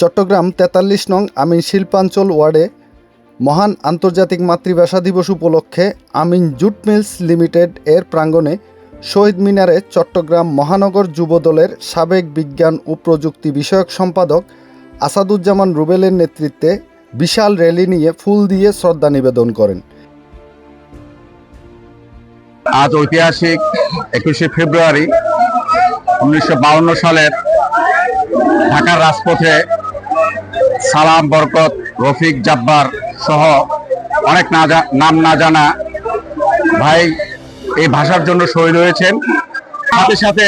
চট্টগ্রাম ৪৩ নং আমিন শিল্পাঞ্চল ওয়ার্ডে মহান আন্তর্জাতিক মাতৃভাষা দিবস উপলক্ষে আমিন জুট মিলস লিমিটেড এর প্রাঙ্গণে শহীদ মিনারে চট্টগ্রাম মহানগর যুবদলের সাবেক বিজ্ঞান ও প্রযুক্তি বিষয়ক সম্পাদক আসাদুজ্জামান রুবেলের নেতৃত্বে বিশাল র্যালি নিয়ে ফুল দিয়ে শ্রদ্ধা নিবেদন করেন। আজ ঐতিহাসিক ২১শে ফেব্রুয়ারি ১৯৫২ সালের ঢাকার রাজপথে সালাম, বরকত, রফিক, জাব্বার সহ অনেক নাম না জানা ভাই এই ভাষার জন্য শহীদ হয়েছেন। সাথে সাথে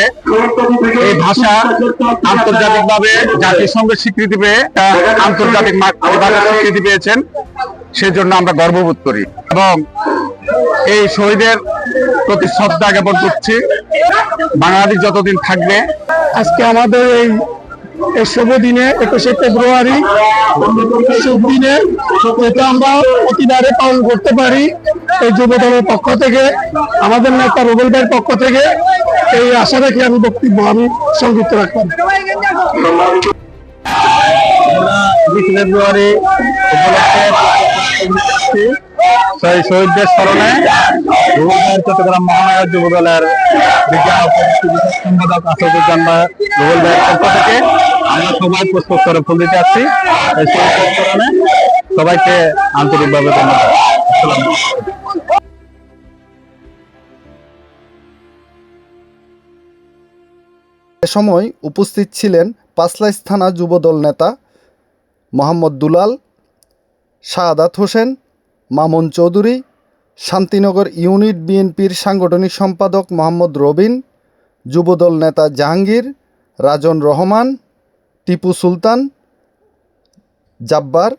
এই ভাষা আন্তর্জাতিকভাবে জাতিসংঘের স্বীকৃতি পেয়ে আন্তর্জাতিক ভাষার স্বীকৃতি পেয়েছেন, সেজন্য আমরা গর্ববোধ করি এবং এই শহীদের প্রতি শ্রদ্ধা জ্ঞাপন করছি। বাংলাদেশ যতদিন থাকবে। আজকে আমাদের এই শুভ দিনে ২১শে ফেব্রুয়ারি শুভ দিনে এটা আমরা প্রতিবারে পালন করতে পারি। এই যুব দলের পক্ষ থেকে, আমাদের নেতা রুবেল ভাইয়ের পক্ষ থেকে এই আশা রেখে আমি বক্তব্য সংযুক্ত রাখলাম। ফেব্রুয়ারি শহীদদের স্মরণে চট্টগ্রাম মহানগর যুব দলের বিজ্ঞান ও প্রযুক্তি বিষয়ক সম্পাদক আসাদুজ্জামান রুবেল ভাইয়ের পক্ষ থেকে আমরা সবাই পুষ্পস্তরে ফুল দিতে আসছি। এই শহীদ স্মরণে সবাইকে আন্তরিকভাবে ধন্যবাদ। এ সময় উপস্থিত ছিলেন পাঁচলাইশ থানা যুবদল নেতা মোহাম্মদ দুলাল, শাহাদাত হোসেন, মামুন চৌধুরী, শান্তিনগর ইউনিট বিএনপির সাংগঠনিক সম্পাদক মোহাম্মদ রবিন, যুবদল নেতা জাহাঙ্গীর, রাজন রহমান, টিপু সুলতান, জাব্বার,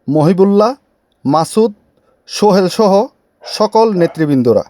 মহিবুল্লাহ, মাসুদ, সোহেল সহ সকল নেতৃবৃন্দরা।